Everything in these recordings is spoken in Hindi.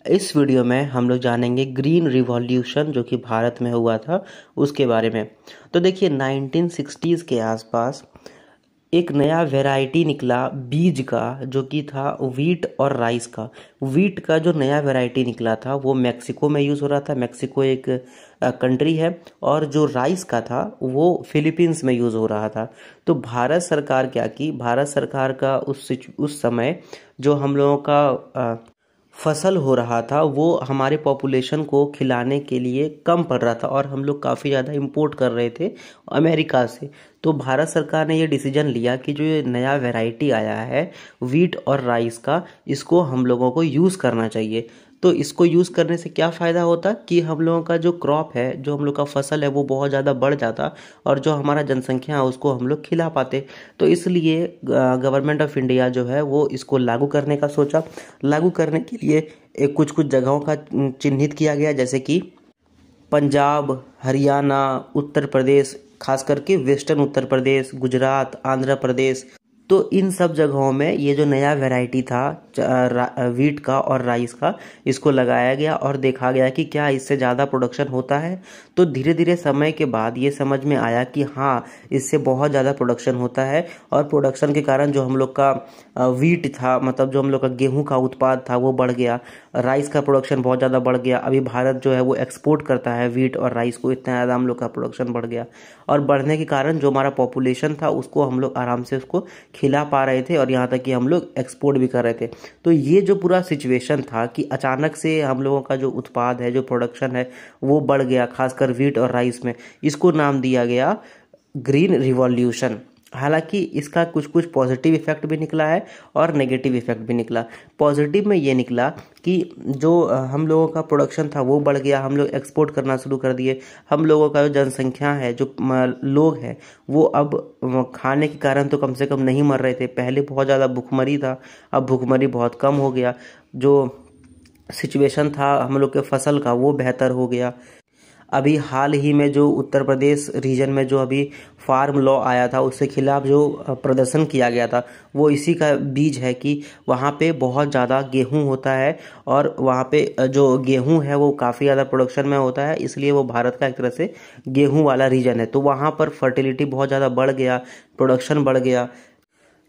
इस वीडियो में हम लोग जानेंगे ग्रीन रिवॉल्यूशन जो कि भारत में हुआ था उसके बारे में। तो देखिए 1960s के आसपास एक नया वैरायटी निकला बीज का, जो कि था वीट और राइस का। वीट का जो नया वैरायटी निकला था वो मैक्सिको में यूज़ हो रहा था। मैक्सिको एक कंट्री है। और जो राइस का था वो फिलीपींस में यूज़ हो रहा था। तो भारत सरकार क्या की, भारत सरकार का उस समय जो हम लोगों का फसल हो रहा था वो हमारे पॉपुलेशन को खिलाने के लिए कम पड़ रहा था और हम लोग काफ़ी ज़्यादा इंपोर्ट कर रहे थे अमेरिका से। तो भारत सरकार ने ये डिसीजन लिया कि जो ये नया वैरायटी आया है वीट और राइस का, इसको हम लोगों को यूज़ करना चाहिए। तो इसको यूज़ करने से क्या फ़ायदा होता कि हम लोगों का जो क्रॉप है, जो हम लोग का फसल है वो बहुत ज़्यादा बढ़ जाता और जो हमारा जनसंख्या है उसको हम लोग खिला पाते। तो इसलिए गवर्नमेंट ऑफ इंडिया जो है वो इसको लागू करने का सोचा। लागू करने के लिए कुछ कुछ जगहों का चिन्हित किया गया, जैसे कि पंजाब, हरियाणा, उत्तर प्रदेश, खास करके वेस्टर्न उत्तर प्रदेश, गुजरात, आंध्र प्रदेश। तो इन सब जगहों में ये जो नया वैरायटी था वीट का और राइस का, इसको लगाया गया और देखा गया कि क्या इससे ज़्यादा प्रोडक्शन होता है। तो धीरे धीरे समय के बाद ये समझ में आया कि हाँ, इससे बहुत ज़्यादा प्रोडक्शन होता है। और प्रोडक्शन के कारण जो हम लोग का वीट था, मतलब जो हम लोग का गेहूं का उत्पाद था वो बढ़ गया। राइस का प्रोडक्शन बहुत ज़्यादा बढ़ गया। अभी भारत जो है वो एक्सपोर्ट करता है वीट और राइस को, इतना ज़्यादा हम लोग का प्रोडक्शन बढ़ गया। और बढ़ने के कारण जो हमारा पॉपुलेशन था उसको हम लोग आराम से उसको खिला पा रहे थे और यहाँ तक कि हम लोग एक्सपोर्ट भी कर रहे थे। तो ये जो पूरा सिचुएशन था कि अचानक से हम लोगों का जो उत्पाद है, जो प्रोडक्शन है वो बढ़ गया, खासकर वीट और राइस में, इसको नाम दिया गया ग्रीन रिवॉल्यूशन। हालांकि इसका कुछ कुछ पॉजिटिव इफेक्ट भी निकला है और नेगेटिव इफेक्ट भी निकला। पॉजिटिव में ये निकला कि जो हम लोगों का प्रोडक्शन था वो बढ़ गया, हम लोग एक्सपोर्ट करना शुरू कर दिए। हम लोगों का जो जनसंख्या है, जो लोग हैं, वो अब खाने के कारण तो कम से कम नहीं मर रहे थे। पहले बहुत ज़्यादा भुखमरी था, अब भुखमरी बहुत कम हो गया। जो सिचुएशन था हम लोग के फसल का वो बेहतर हो गया। अभी हाल ही में जो उत्तर प्रदेश रीजन में जो अभी फार्म लॉ आया था उसके खिलाफ जो प्रदर्शन किया गया था वो इसी का बीज है कि वहाँ पे बहुत ज़्यादा गेहूं होता है और वहाँ पे जो गेहूं है वो काफ़ी ज़्यादा प्रोडक्शन में होता है, इसलिए वो भारत का एक तरह से गेहूं वाला रीजन है। तो वहाँ पर फर्टिलिटी बहुत ज़्यादा बढ़ गया, प्रोडक्शन बढ़ गया,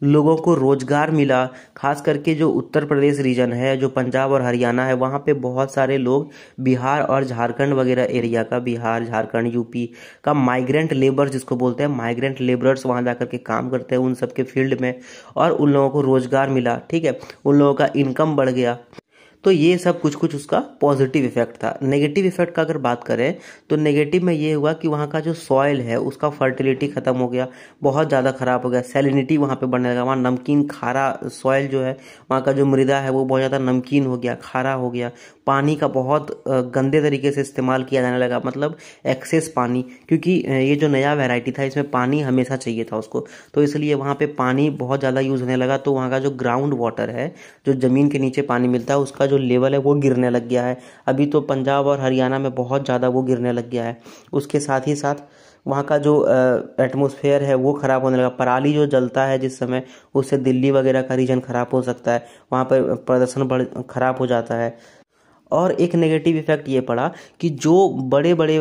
लोगों को रोजगार मिला। खास करके जो उत्तर प्रदेश रीजन है, जो पंजाब और हरियाणा है, वहाँ पे बहुत सारे लोग बिहार और झारखंड वगैरह एरिया का, बिहार, झारखंड, यूपी का माइग्रेंट लेबर जिसको बोलते हैं, माइग्रेंट लेबरर्स वहाँ जाकर के काम करते हैं उन सब के फील्ड में, और उन लोगों को रोजगार मिला। ठीक है, उन लोगों का इनकम बढ़ गया। तो ये सब कुछ कुछ उसका पॉजिटिव इफेक्ट था। नेगेटिव इफेक्ट का अगर बात करें तो नेगेटिव में ये हुआ कि वहाँ का जो सॉइल है उसका फर्टिलिटी खत्म हो गया, बहुत ज़्यादा खराब हो गया। सैलिनिटी वहाँ पे बढ़ने लगा, वहाँ नमकीन खारा सॉइल जो है, वहाँ का जो मृदा है वो बहुत ज़्यादा नमकीन हो गया, खारा हो गया। पानी का बहुत गंदे तरीके से इस्तेमाल किया जाने लगा, मतलब एक्सेस पानी, क्योंकि ये जो नया वैरायटी था इसमें पानी हमेशा चाहिए था उसको, तो इसलिए वहाँ पे पानी बहुत ज़्यादा यूज़ होने लगा। तो वहाँ का जो ग्राउंड वाटर है, जो ज़मीन के नीचे पानी मिलता है, उसका जो लेवल है वो गिरने लग गया है। अभी तो पंजाब और हरियाणा में बहुत ज़्यादा वो गिरने लग गया है। उसके साथ ही साथ वहाँ का जो एटमॉस्फेयर है वो ख़राब होने लगा। पराली जो जलता है जिस समय, उससे दिल्ली वगैरह का रीजन ख़राब हो सकता है, वहाँ पर प्रदर्शन खराब हो जाता है। और एक नेगेटिव इफेक्ट ये पड़ा कि जो बड़े बड़े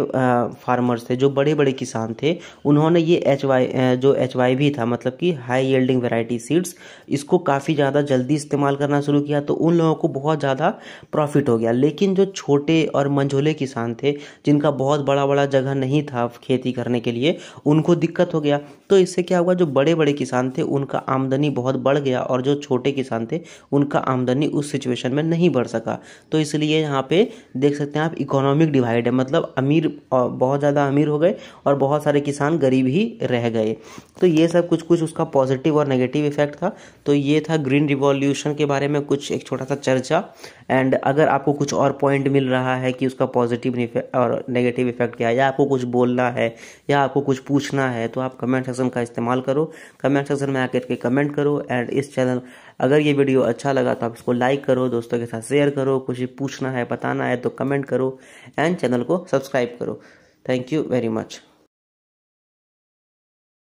फार्मर्स थे, जो बड़े बड़े किसान थे, उन्होंने ये HYV था, मतलब कि हाई यील्डिंग वैरायटी सीड्स, इसको काफ़ी ज़्यादा जल्दी इस्तेमाल करना शुरू किया। तो उन लोगों को बहुत ज़्यादा प्रॉफिट हो गया। लेकिन जो छोटे और मंझोले किसान थे, जिनका बहुत बड़ा बड़ा जगह नहीं था खेती करने के लिए, उनको दिक्कत हो गया। तो इससे क्या हुआ, जो बड़े बड़े किसान थे उनका आमदनी बहुत बढ़ गया और जो छोटे किसान थे उनका आमदनी उस सिचुएशन में नहीं बढ़ सका। तो इसलिए यहाँ पे देख सकते हैं आप, इकोनॉमिक डिवाइड है, मतलब अमीर बहुत ज़्यादा अमीर हो गए और बहुत सारे किसान गरीब ही रह गए। तो ये सब कुछ कुछ उसका पॉजिटिव और नेगेटिव इफेक्ट था। तो ये था ग्रीन रिवॉल्यूशन के बारे में कुछ एक छोटा सा चर्चा। एंड अगर आपको कुछ और पॉइंट मिल रहा है कि उसका पॉजिटिव और नेगेटिव इफेक्ट क्या है, या आपको कुछ बोलना है या आपको कुछ पूछना है, तो आप कमेंट सेक्शन का इस्तेमाल करो, कमेंट सेक्शन में आकर के कमेंट करो। एंड इस चैनल, अगर ये वीडियो अच्छा लगा तो आप इसको लाइक करो, दोस्तों के साथ शेयर करो, कुछ पूछना है, बताना है तो कमेंट करो, एंड चैनल को सब्सक्राइब करो। Thank you very much.